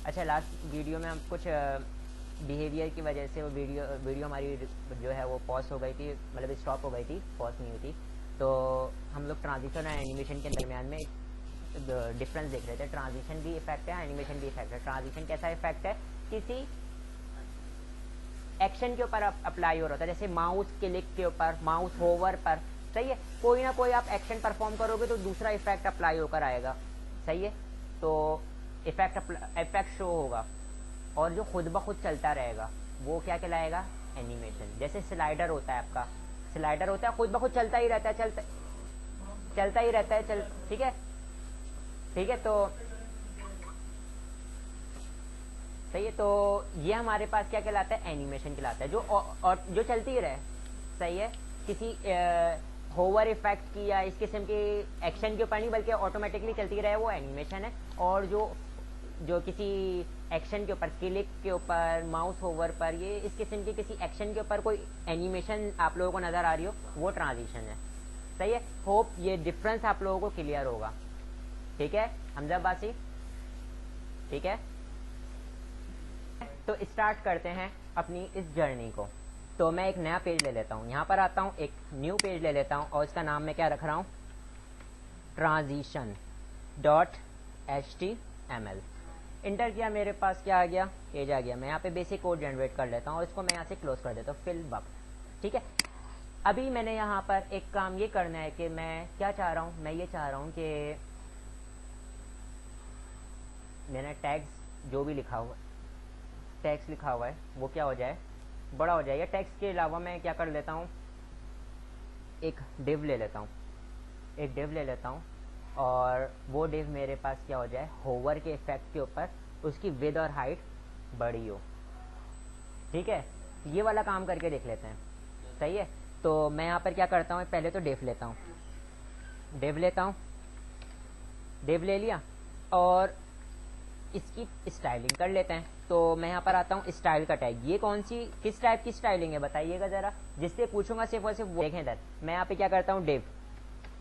अच्छा, last video में हम कुछ बिहेवियर की वजह से वो वीडियो हमारी जो है वो पॉज हो गई थी, मतलब स्टॉप हो गई थी, पॉज नहीं हुई थी। तो हम लोग ट्रांजिशन और एनिमेशन के दरमियान में डिफरेंस देख रहे थे। ट्रांजिशन भी इफेक्ट है, एनिमेशन भी इफेक्ट है। ट्रांजिशन कैसा इफेक्ट है? किसी एक्शन के ऊपर अप्लाई हो रहा था, जैसे माउस क्लिक के ऊपर, माउस होवर पर, सही है। कोई ना कोई आप एक्शन परफॉर्म करोगे तो दूसरा इफेक्ट अप्लाई होकर आएगा, सही है। तो इफेक्ट शो होगा और जो खुद ब खुद चलता रहेगा वो क्या कहलाएगा? एनिमेशन। जैसे स्लाइडर होता है, आपका स्लाइडर होता है, खुद ब खुद चलता ही रहता है, चलता ही रहता है, ठीक है, ठीक है। तो सही है, तो ये हमारे पास क्या कहलाता है? एनिमेशन कहलाता है, जो और जो चलती ही रहे, सही है। किसी होवर इफेक्ट की या इस किस्म के एक्शन के ऊपर नहीं, बल्कि ऑटोमेटिकली चलती रहे, वो एनिमेशन है। और जो किसी एक्शन के ऊपर, क्लिक के ऊपर, माउस होवर पर, ये इस किस्म के किसी एक्शन के ऊपर कोई एनिमेशन आप लोगों को नज़र आ रही हो, वो ट्रांजिशन है, सही है। होप ये डिफरेंस आप लोगों को क्लियर होगा, ठीक है हमजा बासी, ठीक है। तो स्टार्ट करते हैं अपनी इस जर्नी को। तो मैं एक नया पेज ले लेता हूँ, यहाँ पर आता हूँ, एक न्यू पेज ले लेता हूँ और इसका नाम मैं क्या रख रहा हूँ? transition.html। इंटर किया, मेरे पास क्या आ गया? पेज आ गया। मैं यहाँ पे बेसिक कोड जनरेट कर लेता हूँ और इसको मैं यहाँ से क्लोज कर देता हूँ, फिल बक, ठीक है। अभी मैंने यहाँ पर एक काम ये करना है कि मैं क्या चाह रहा हूँ, मैं ये चाह रहा हूँ कि मैंने टैग्स जो भी लिखा हुआ, टैक्स लिखा हुआ है, वो क्या हो जाए? बड़ा हो जाए। या टैक्स के अलावा मैं क्या कर लेता हूँ? एक डिव ले लेता हूँ, एक डिव ले लेता हूँ और वो डिव मेरे पास क्या हो जाए? होवर के इफेक्ट के ऊपर उसकी विड्थ और हाइट बड़ी हो, ठीक है। ये वाला काम करके देख लेते हैं, सही है। तो मैं यहाँ पर क्या करता हूँ? पहले तो डिव लेता हूँ, डिव लेता हूँ, डिव ले लिया और इसकी स्टाइलिंग कर लेते हैं। तो मैं यहाँ पर आता हूँ, स्टाइल का टैग। ये कौन सी, किस टाइप की स्टाइलिंग है बताइएगा ज़रा, जिससे पूछूंगा सिर्फ और सिर्फ वो देखें इधर। मैं यहाँ पे क्या करता हूँ? डिव,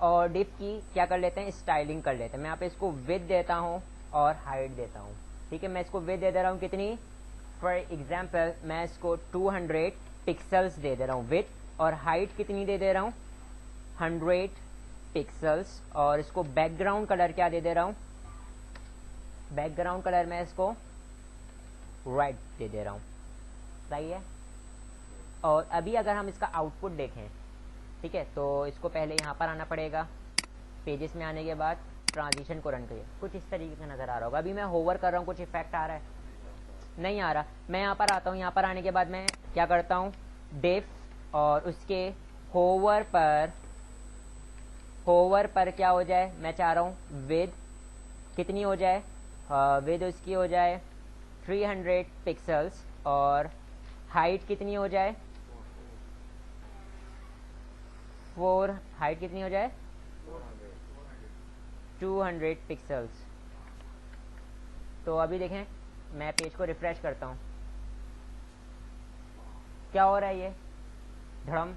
और डिव की क्या कर लेते हैं? स्टाइलिंग कर लेते हैं। मैं यहाँ पे इसको विड्थ देता हूँ और हाइट देता हूँ, ठीक है। मैं इसको विड्थ दे दे रहा हूँ कितनी? फॉर एग्जाम्पल मैं इसको 200 पिक्सल्स दे दे रहा हूँ विड्थ, और हाइट कितनी दे दे रहा हूँ? 100 पिक्सल्स। और इसको बैकग्राउंड कलर क्या दे दे रहा हूँ? बैकग्राउंड कलर मैं इसको रेड दे दे रहा हूँ, सही है। और अभी अगर हम इसका आउटपुट देखें, ठीक है, तो इसको पहले यहाँ पर आना पड़ेगा। पेजेस में आने के बाद ट्रांजिशन को रन करिए, कुछ इस तरीके का नज़र आ रहा होगा। अभी मैं होवर कर रहा हूँ, कुछ इफेक्ट आ रहा है? नहीं आ रहा। मैं यहाँ पर आता हूँ, यहाँ पर आने के बाद मैं क्या करता हूँ? डिफ, और उसके होवर पर क्या हो जाए? मैं चाह रहा हूँ विड्थ कितनी हो जाए? विड्थ उसकी हो जाए 300 पिक्सल्स, और हाइट कितनी हो जाए? हाइट कितनी हो जाए? 200 पिक्सल्स। तो अभी देखें, मैं पेज को रिफ्रेश करता हूँ, क्या हो रहा है? ये धड़म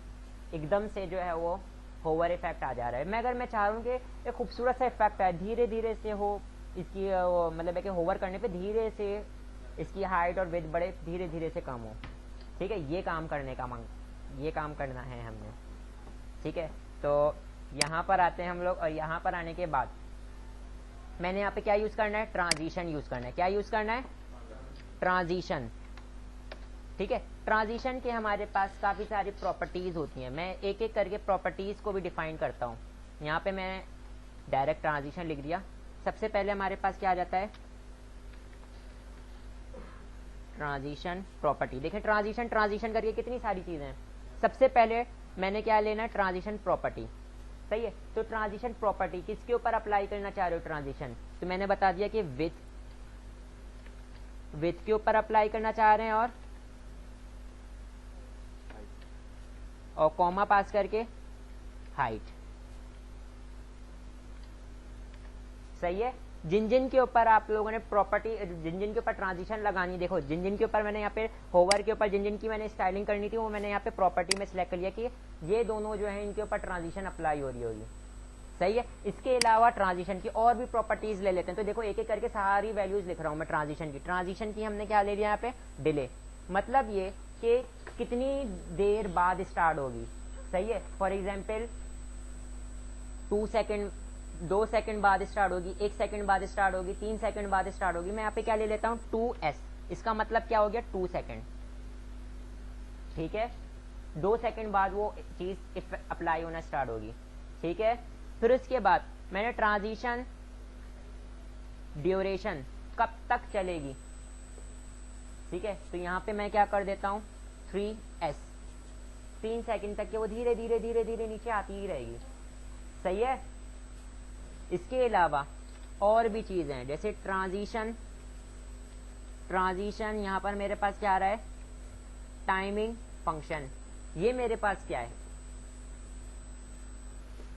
एकदम से जो है वो होवर इफेक्ट आ जा रहा है। मैं अगर मैं चाह रहा हूँ कि एक खूबसूरत सा इफेक्ट है, धीरे धीरे से हो इसकी मतलब है कि होवर करने पे धीरे से इसकी हाइट और विड्थ बड़े धीरे धीरे से कम हो, ठीक है। ये काम करने का ये काम करना है हमने, ठीक है। तो यहाँ पर आते हैं हम लोग, और यहाँ पर आने के बाद मैंने यहाँ पे क्या यूज़ करना है? ट्रांजिशन यूज़ करना है। क्या यूज़ करना है? ट्रांजिशन, ठीक है। ट्रांजिशन के हमारे पास काफ़ी सारी प्रॉपर्टीज़ होती हैं। मैं एक एक करके प्रॉपर्टीज़ को भी डिफाइन करता हूँ। यहाँ पे मैं डायरेक्ट ट्रांजिशन लिख दिया। सबसे पहले हमारे पास क्या आ जाता है? Transition property. देखें ट्रांजिशन करके कितनी सारी चीज़ें हैं। सबसे पहले मैंने क्या लेना है? ट्रांजिशन प्रॉपर्टी, सही है। तो ट्रांजिशन प्रॉपर्टी किसके ऊपर अप्लाई करना चाह रहे हो ट्रांजिशन? तो मैंने बता दिया कि विड्थ के ऊपर अप्लाई करना चाह रहे हैं, और कॉमा पास करके हाइट, सही है। जिन जिन के ऊपर आप लोगों ने प्रॉपर्टी, जिन जिन के ऊपर ट्रांजिशन लगानी, देखो जिन जिन के ऊपर मैंने यहाँ पे होवर के ऊपर जिन जिन की मैंने स्टाइलिंग करनी थी, वो मैंने यहाँ पे प्रॉपर्टी में सिलेक्ट कर लिया कि ये दोनों जो है इनके ऊपर ट्रांजिशन अप्लाई हो रही होगी, सही है। इसके अलावा ट्रांजिशन की और भी प्रॉपर्टीज ले लेते हैं। तो देखो एक एक करके सारी वैल्यूज लिख रहा हूं मैं ट्रांजिशन की हमने क्या ले लिया यहाँ पे, डिले, मतलब ये कि कितनी देर बाद स्टार्ट होगी। सही है। फॉर एग्जाम्पल 2 सेकेंड, 2 सेकेंड बाद स्टार्ट होगी, 1 सेकेंड बाद स्टार्ट होगी, 3 सेकेंड बाद स्टार्ट होगी। मैं यहाँ पे क्या ले लेता हूँ 2s, इसका मतलब क्या हो गया 2 सेकेंड। ठीक है। 2 सेकेंड बाद वो चीज अप्लाई होना स्टार्ट होगी। ठीक है। फिर उसके बाद मैंने ट्रांजिशन ड्यूरेशन कब तक चलेगी। ठीक है। तो यहां पे मैं क्या कर देता हूं 3s, 3 सेकंड तक के वो धीरे धीरे धीरे धीरे नीचे आती ही रहेगी। सही है। इसके अलावा और भी चीजें हैं, जैसे ट्रांजिशन यहां पर मेरे पास क्या आ रहा है, टाइमिंग फंक्शन। ये मेरे पास क्या है,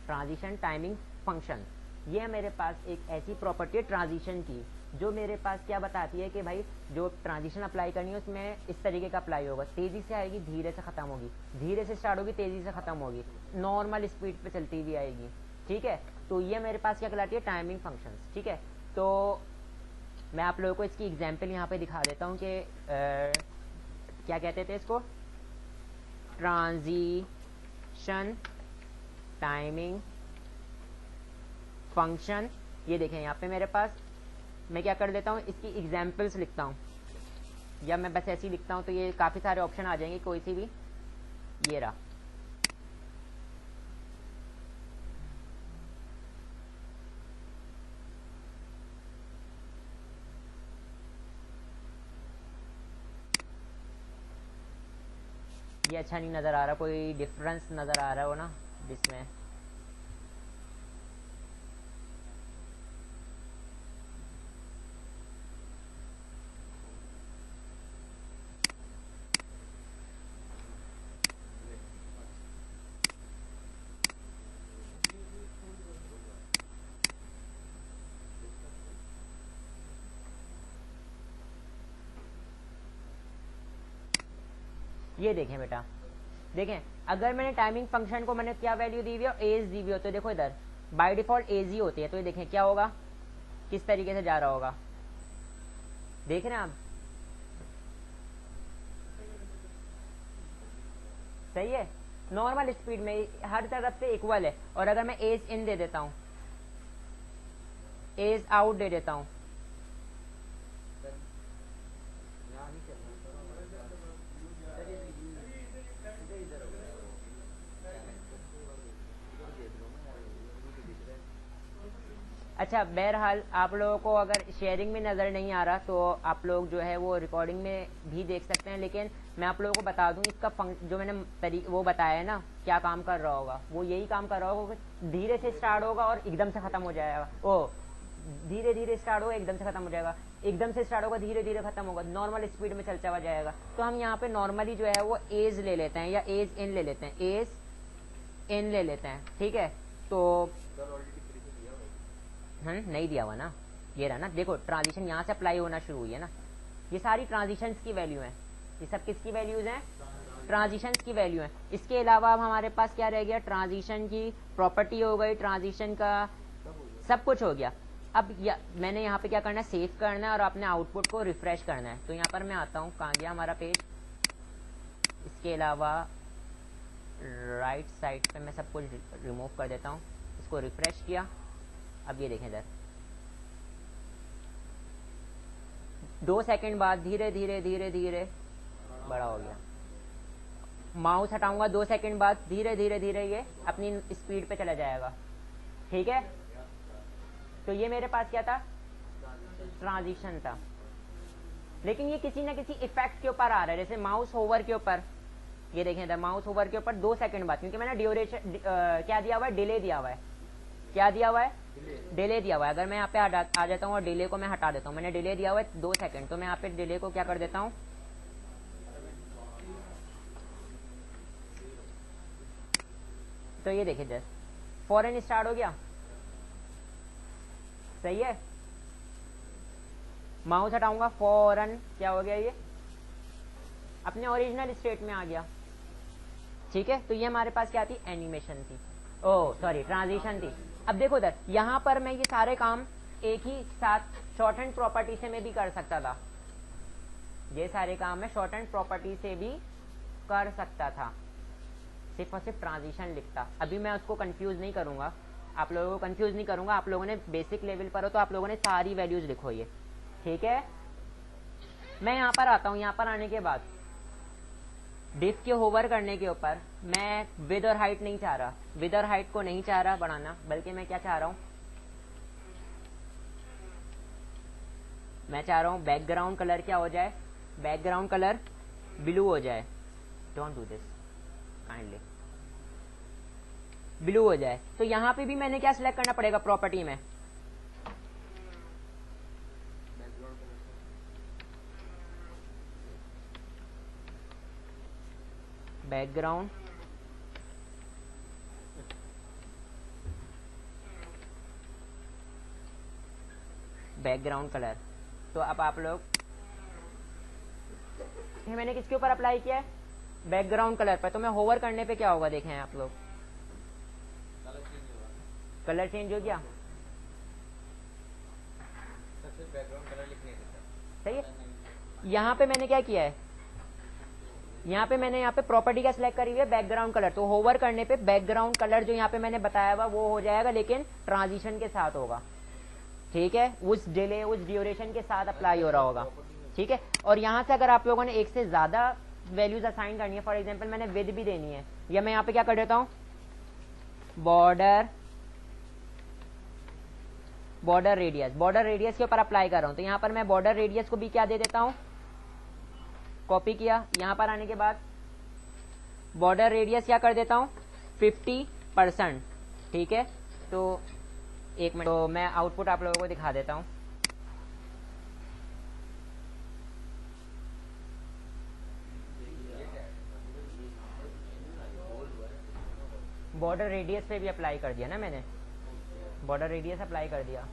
ट्रांजिशन टाइमिंग फंक्शन। ये मेरे पास एक ऐसी प्रॉपर्टी है ट्रांजिशन की जो मेरे पास क्या बताती है कि भाई जो ट्रांजिशन अप्लाई करनी है उसमें इस तरीके का अप्लाई होगा, तेजी से आएगी, धीरे से खत्म होगी, धीरे से स्टार्ट होगी, तेजी से खत्म होगी, नॉर्मल स्पीड पे चलती हुई आएगी। ठीक है। तो ये मेरे पास क्या कहलाती है, टाइमिंग फंक्शंस। ठीक है। तो मैं आप लोगों को इसकी एग्जांपल यहाँ पे दिखा देता हूँ कि क्या कहते थे इसको, ट्रांजिशन टाइमिंग फंक्शन। ये देखें यहाँ पे मेरे पास, मैं क्या कर देता हूँ इसकी एग्जांपल्स लिखता हूँ, या मैं बस ऐसे ही लिखता हूँ तो ये काफ़ी सारे ऑप्शन आ जाएंगे, कोई सी भी। ये रहा, ये अच्छा नहीं नज़र आ रहा, कोई डिफरेंस नज़र आ रहा हो ना जिसमें। ये देखें बेटा, देखें अगर मैंने टाइमिंग फंक्शन को मैंने क्या वैल्यू दी हुई है, एज दी हुई हो, तो देखो इधर बाय डिफॉल्ट एज ही होती है। तो ये देखें क्या होगा, किस तरीके से जा रहा होगा, देख रहे हैं आप। सही है। नॉर्मल स्पीड में हर तरफ से इक्वल है। और अगर मैं एज इन दे देता हूं, एज आउट दे देता हूं, अच्छा बहरहाल आप लोगों को अगर शेयरिंग में नज़र नहीं आ रहा तो आप लोग जो है वो रिकॉर्डिंग में भी देख सकते हैं, लेकिन मैं आप लोगों को बता दूं इसका जो मैंने वो बताया है ना क्या काम कर रहा होगा, वो यही काम कर रहा होगा कि धीरे से स्टार्ट होगा और एकदम से ख़त्म हो जाएगा। ओ धीरे धीरे स्टार्ट होगा एकदम से ख़त्म हो जाएगा, एकदम से स्टार्ट होगा धीरे धीरे खत्म होगा, नॉर्मल स्पीड में चलता हुआ जाएगा। तो हम यहाँ पे नॉर्मली जो है वो एज ले लेते हैं या एज इन ले लेते हैं, एज इन ले लेते हैं। ठीक है। तो नहीं दिया हुआ ना, ये रहा ना, देखो ट्रांजिशन यहाँ से अप्लाई होना शुरू हुई है ना, ये सारी ट्रांजिशंस की वैल्यू है, ये सब किसकी वैल्यूज हैं, ट्रांजिशंस की वैल्यू है। इसके अलावा अब हमारे पास क्या रह गया, ट्रांजिशन की प्रॉपर्टी हो गई, ट्रांजिशन का सब कुछ हो गया। अब मैंने यहाँ पे क्या करना है, सेव करना है और अपने आउटपुट को रिफ्रेश करना है। तो यहाँ पर मैं आता हूँ, कहाँ गया हमारा पेज। इसके अलावा राइट साइड पे मैं सब कुछ रिमूव कर देता हूँ, इसको रिफ्रेश किया। अब ये देखें इधर 2 सेकंड बाद धीरे धीरे धीरे धीरे बड़ा हो गया। माउस हटाऊंगा 2 सेकंड बाद धीरे धीरे धीरे ये अपनी स्पीड पे चला जाएगा। ठीक है। तो ये मेरे पास क्या था, ट्रांजिशन था, लेकिन ये किसी ना किसी इफेक्ट के ऊपर आ रहा है, जैसे माउस होवर के ऊपर। ये देखें इधर माउस होवर के ऊपर 2 सेकंड बाद, क्योंकि मैंने ड्यूरेशन क्या दिया हुआ है, डिले दिया हुआ है। क्या दिया हुआ है, डिले दिया हुआ है। अगर मैं यहाँ पे आ जाता हूँ और डिले को मैं हटा देता हूँ, मैंने डिले दिया हुआ है 2 सेकंड, तो मैं यहाँ पे डिले को क्या कर देता हूँ, तो ये देखिए जस्ट फौरन स्टार्ट हो गया। सही है। माउस हटाऊंगा फौरन क्या हो गया, ये अपने ओरिजिनल स्टेट में आ गया। ठीक है। तो ये हमारे पास क्या थी, एनिमेशन थी, ओह सॉरी ट्रांजिशन थी। अब देखो इधर, यहाँ पर मैं ये सारे काम एक ही साथ शॉर्ट हैंड प्रॉपर्टी से मैं भी कर सकता था, ये सारे काम मैं शॉर्ट हैंड प्रॉपर्टी से भी कर सकता था, सिर्फ और सिर्फ ट्रांजिशन लिखता। अभी मैं उसको कंफ्यूज नहीं करूंगा, आप लोगों को कंफ्यूज नहीं करूंगा। आप लोगों ने बेसिक लेवल पर हो तो आप लोगों ने सारी वैल्यूज लिखो ये, ठीक है। मैं यहाँ पर आता हूँ, यहाँ पर आने के बाद डिफ के होवर करने के ऊपर मैं विद और हाइट नहीं चाह रहा, विद और हाइट को नहीं चाह रहा बढ़ाना, बल्कि मैं क्या चाह रहा हूँ, मैं चाह रहा हूँ बैकग्राउंड कलर क्या हो जाए, बैकग्राउंड कलर ब्लू हो जाए। Don't do this kindly, blue हो जाए। तो यहाँ पे भी मैंने क्या सिलेक्ट करना पड़ेगा प्रॉपर्टी में, बैकग्राउंड बैकग्राउंड कलर। तो अब आप लोग, मैंने किसके ऊपर अप्लाई किया है, बैकग्राउंड कलर पर। तो मैं होवर करने पे क्या होगा देखें आप लोग, कलर चेंज हो गया, बैकग्राउंड कलर लिखने देता, सही है। यहाँ पे मैंने क्या किया है, यहाँ पे मैंने यहाँ पे प्रॉपर्टी का सिलेक्ट करी हुई है बैकग्राउंड कलर। तो होवर करने पे बैकग्राउंड कलर जो यहाँ पे मैंने बताया हुआ वो हो जाएगा, लेकिन ट्रांजिशन के साथ होगा, ठीक है, उस डिले उस ड्यूरेशन के साथ अप्लाई हो रहा होगा, ठीक है। और यहाँ से अगर आप लोगों ने एक से ज्यादा वैल्यूज असाइन करनी है, फॉर एग्जाम्पल मैंने विद भी देनी है, या मैं यहाँ पे क्या कर देता हूँ, बॉर्डर रेडियस के ऊपर अप्लाई कर रहा हूँ। तो यहाँ पर मैं बॉर्डर रेडियस को भी क्या दे देता हूँ, कॉपी किया, यहाँ पर आने के बाद बॉर्डर रेडियस क्या कर देता हूँ 50%, ठीक है। तो एक मिनट, तो मैं आउटपुट आप लोगों को दिखा देता हूँ। बॉर्डर रेडियस पे भी अप्लाई कर दिया ना मैंने, बॉर्डर रेडियस अप्लाई कर दिया,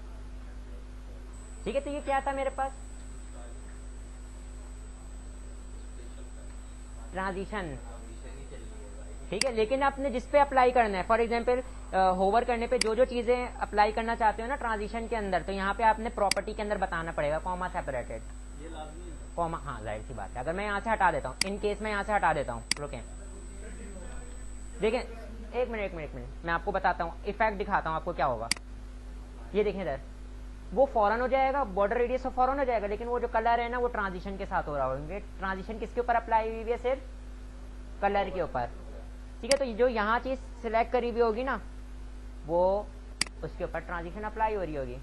ठीक है। तो ये क्या था मेरे पास, ट्रांजिशन, ठीक है। लेकिन आपने जिस पे अप्लाई करना है, फॉर एग्जांपल होवर करने पे जो जो चीजें अप्लाई करना चाहते हो ना ट्रांजिशन के अंदर, तो यहाँ पे आपने प्रॉपर्टी के अंदर बताना पड़ेगा कॉमा सेपरेटेड, कॉमा, हाँ जाहिर सी बात है। अगर मैं यहाँ से हटा देता हूँ, इन केस मैं यहाँ से हटा देता हूँ, रुकें, देखें, एक मिनट मैं आपको बताता हूँ, इफेक्ट दिखाता हूँ आपको क्या होगा। ये देखें इधर, वो फौरन हो जाएगा, बॉर्डर रेडियस तो फौरन हो जाएगा, लेकिन वो जो कलर है ना वो ट्रांजिशन के साथ हो रहा होगा। ट्रांजिशन किसके ऊपर अप्लाई हुई है, सिर्फ कलर के ऊपर, ठीक है। तो जो यहाँ चीज सिलेक्ट करी हुई होगी ना, वो उसके ऊपर ट्रांजिशन अप्लाई हो रही होगी।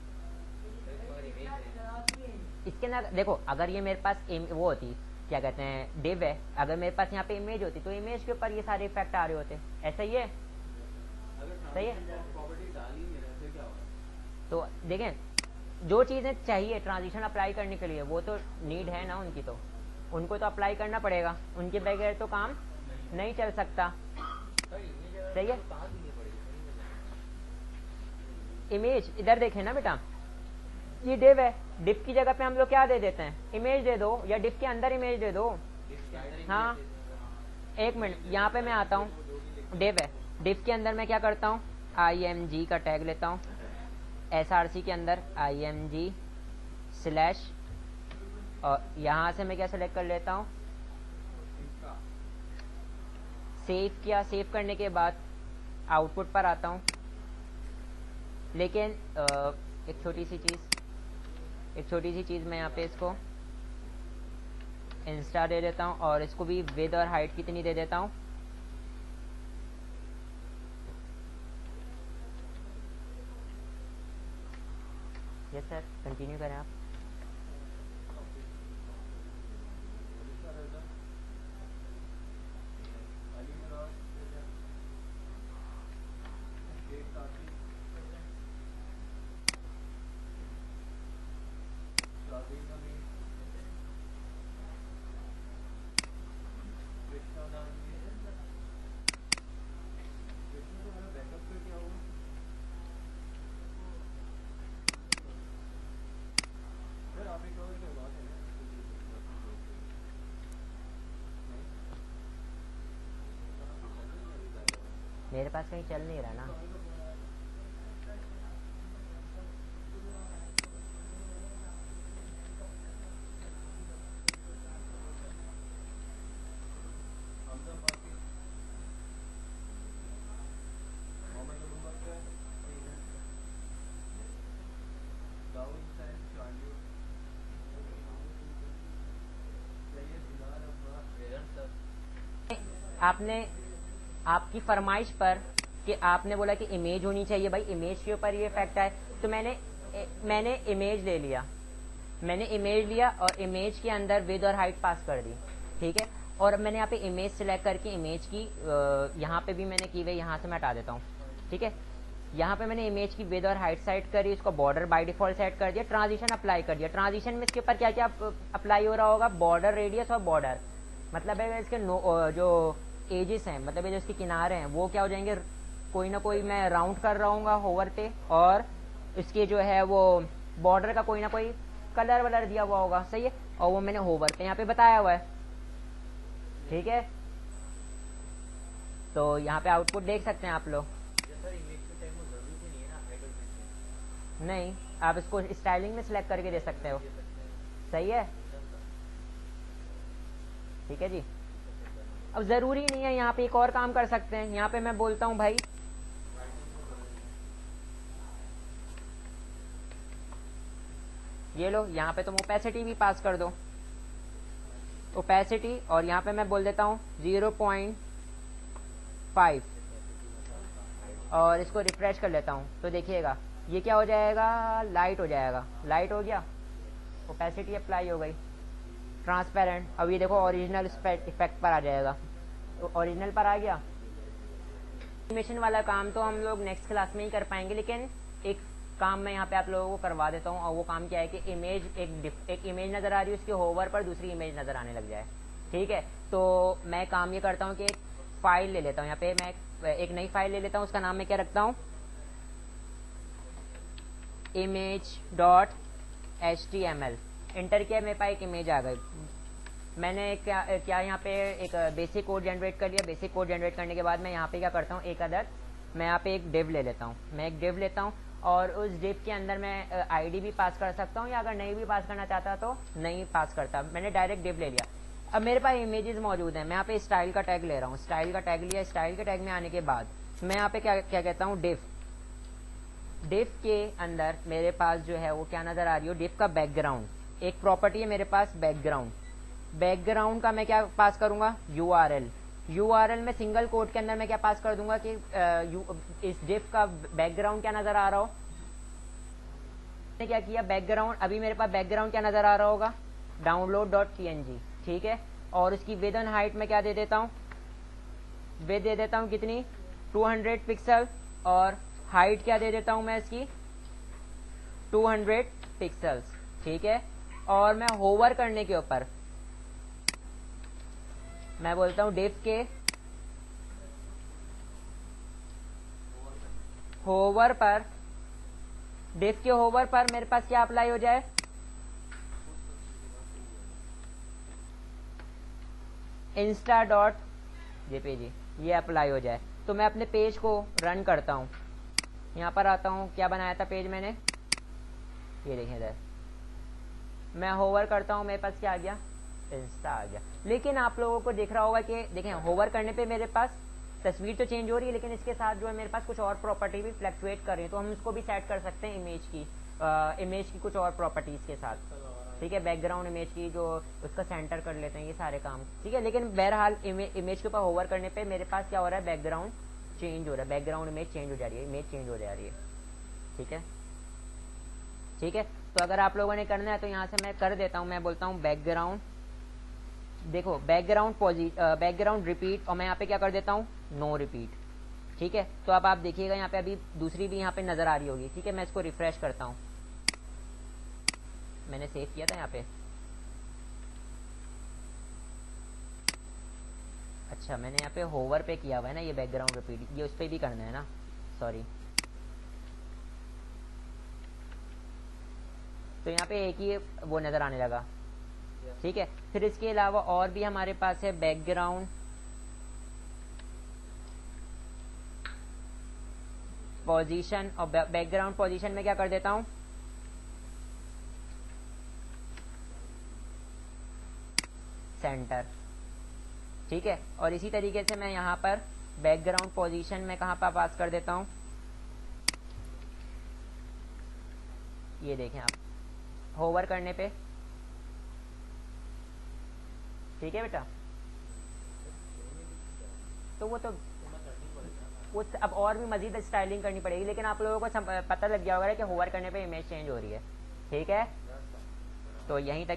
इसके अंदर देखो, अगर ये मेरे पास वो होती, क्या कहते हैं, डिव है, अगर मेरे पास यहाँ पे इमेज होती तो इमेज के ऊपर ये सारे इफेक्ट आ रहे होते, ऐसा ही है, सही है। तो देखें, जो चीजें चाहिए ट्रांजिशन अप्लाई करने के लिए वो तो नीड है ना उनकी, तो उनको तो अप्लाई करना पड़ेगा, उनके बगैर तो काम नहीं चल सकता, सही है। इमेज इधर देखें ना बेटा, ये डिव है, डिव की जगह पे हम लोग क्या दे देते हैं, इमेज दे दो, या डिव के अंदर इमेज दे दो। हाँ एक मिनट, यहाँ पे मैं आता हूँ, डिव है, डिव के अंदर मैं क्या करता हूँ, img का टैग लेता हूँ, src के अंदर img स्लैश, और यहाँ से मैं क्या सेलेक्ट कर लेता हूँ, सेव किया, सेव करने के बाद आउटपुट पर आता हूँ। लेकिन एक छोटी सी चीज़ मैं यहाँ पे इसको इंस्टा दे देता हूँ, और इसको भी विद और हाइट कितनी दे देता हूँ, यस सर, कंटिन्यू करें आप। मेरे पास कहीं चल नहीं रहा ना, आपने आपकी फरमाइश पर कि आपने बोला कि इमेज होनी चाहिए, भाई इमेज के ऊपर ये इफेक्ट है, तो मैंने इमेज ले लिया, मैंने इमेज लिया और इमेज के अंदर विड्थ और हाइट पास कर दी, ठीक है। और मैंने यहाँ पे इमेज सेलेक्ट करके इमेज की यहाँ पे भी मैंने की हुई, यहाँ से मैं हटा देता हूँ, ठीक है। यहाँ पे मैंने इमेज की विड्थ और हाइट सेट करी, उसको बॉर्डर बाय डिफॉल्ट सेट कर दिया, ट्रांजिशन अप्लाई कर दिया। ट्रांजिशन में इसके ऊपर क्या क्या अप्लाई हो रहा होगा, बॉर्डर, रेडियस और बॉर्डर, मतलब है इसके जो एजेस हैं, मतलब जो इसके किनारे हैं वो क्या हो जाएंगे, कोई ना कोई मैं राउंड कर रहा हूँ होवर पे, और इसके जो है वो बॉर्डर का कोई ना कोई कलर वलर दिया हुआ होगा, सही है, और वो मैंने होवर पे यहाँ पे बताया हुआ है, ठीक है। तो यहाँ पे आउटपुट देख सकते हैं आप लोग। नहीं, आप इसको स्टाइलिंग में सिलेक्ट करके दे सकते हो, सही है, ठीक है जी। अब जरूरी नहीं है, यहाँ पे एक और काम कर सकते हैं, यहाँ पे मैं बोलता हूँ भाई ये लो, यहाँ पे तुम ओपेसिटी भी पास कर दो, ओपेसिटी, और यहाँ पे मैं बोल देता हूँ 0.5 और इसको रिफ्रेश कर लेता हूँ, तो देखिएगा ये क्या हो जाएगा, लाइट हो जाएगा, लाइट हो गया, ओपेसिटी अप्लाई हो गई, ट्रांसपेरेंट। अब ये देखो ओरिजिनल इफेक्ट पर आ जाएगा, तो ओरिजिनल पर आ गया। एनिमेशन वाला काम तो हम लोग नेक्स्ट क्लास में ही कर पाएंगे, लेकिन एक काम मैं यहाँ पे आप लोगों को करवा देता हूँ, और वो काम क्या है कि इमेज एक इमेज नज़र आ रही है, उसके होवर पर दूसरी इमेज नज़र आने लग जाए, ठीक है। तो मैं काम ये करता हूँ कि एक फाइल ले लेता हूँ, यहाँ पे मैं एक नई फाइल ले लेता हूँ, उसका नाम मैं क्या रखता हूँ, image.html। इंटर किया, मेरे पास एक इमेज आ गई। मैंने क्या यहाँ पे एक बेसिक कोड जनरेट कर लिया। बेसिक कोड जनरेट करने के बाद मैं यहाँ पे क्या करता हूँ, एक अदर मैं यहाँ पे एक डिव ले लेता हूँ, मैं एक डिव लेता हूँ, और उस डिव के अंदर मैं आईडी भी पास कर सकता हूँ, या अगर नहीं भी पास करना चाहता तो नहीं पास करता, मैंने डायरेक्ट डिव ले लिया। अब मेरे पास इमेजेस मौजूद हैं, मैं यहाँ पे स्टाइल का टैग ले रहा हूँ, स्टाइल का टैग लिया। स्टाइल के टैग में आने के बाद मैं यहाँ पे क्या कहता हूँ, डिव के अंदर मेरे पास जो है वो क्या नजर आ रही हो, डिव का बैकग्राउंड, एक प्रॉपर्टी है मेरे पास बैकग्राउंड का मैं क्या पास करूंगा, यूआरएल में सिंगल कोट के अंदर मैं क्या पास कर दूंगा कि इस डिव का बैकग्राउंड क्या नजर आ रहा हो। मैंने क्या किया, बैकग्राउंड, अभी मेरे पास बैकग्राउंड क्या नजर आ रहा होगा, download.png, ठीक है। और उसकी विड्थ एंड हाइट में क्या दे देता हूँ, विड्थ दे देता हूँ कितनी, 200 पिक्सल, और हाइट क्या दे देता हूँ मैं इसकी 200 पिक्सल्स, ठीक है। और मैं होवर करने के ऊपर मैं बोलता हूँ डिव के होवर पर, डिव के होवर पर मेरे पास क्या अप्लाई हो जाए, insta.jpg, ये अप्लाई हो जाए। तो मैं अपने पेज को रन करता हूँ, यहाँ पर आता हूँ, क्या बनाया था पेज मैंने, ये देखें इधर, मैं होवर करता हूँ, मेरे पास क्या आ गया, इंस्टा आ गया। लेकिन आप लोगों को दिख रहा होगा कि देखें होवर करने पे मेरे पास तस्वीर तो चेंज हो रही है, लेकिन इसके साथ जो है मेरे पास कुछ और प्रॉपर्टी भी फ्लक्चुएट कर रही है, तो हम इसको भी सेट कर सकते हैं इमेज की कुछ और प्रॉपर्टीज के साथ, ठीक है। बैकग्राउंड इमेज की जो उसका सेंटर कर लेते हैं, ये सारे काम, ठीक है। लेकिन बहरहाल इमेज के ऊपर होवर करने पे मेरे पास क्या हो रहा है, बैकग्राउंड चेंज हो रहा है, बैकग्राउंड इमेज चेंज हो जा रही है, इमेज चेंज हो जा रही है, ठीक है, ठीक है। तो अगर आप लोगों ने करना है तो यहाँ से मैं कर देता हूँ, मैं बोलता हूँ बैकग्राउंड, देखो बैकग्राउंड रिपीट, और मैं यहाँ पे क्या कर देता हूँ, नो रिपीट, ठीक है। तो अब आप देखिएगा यहाँ पे अभी दूसरी भी यहाँ पे नजर आ रही होगी, ठीक है। मैं इसको रिफ्रेश करता हूँ, मैंने सेव किया था यहाँ पे, अच्छा मैंने यहाँ पे होवर पे किया हुआ है ना, ये बैकग्राउंड रिपीट, ये उस पर भी करना है ना, सॉरी। तो यहाँ पे एक ही वो नजर आने लगा, ठीक है। फिर इसके अलावा और भी हमारे पास है बैकग्राउंड पोजीशन, और बैकग्राउंड पोजीशन में क्या कर देता हूं, सेंटर, ठीक है। और इसी तरीके से मैं यहां पर बैकग्राउंड पोजीशन में कहां पर पास कर देता हूं, ये देखें आप होवर करने पे, ठीक है बेटा, तो वो तो उस अब और भी मजीद स्टाइलिंग करनी पड़ेगी, लेकिन आप लोगों को पता लग गया होगा कि होवर करने पे इमेज चेंज हो रही है। ठीक है, तो यहीं तक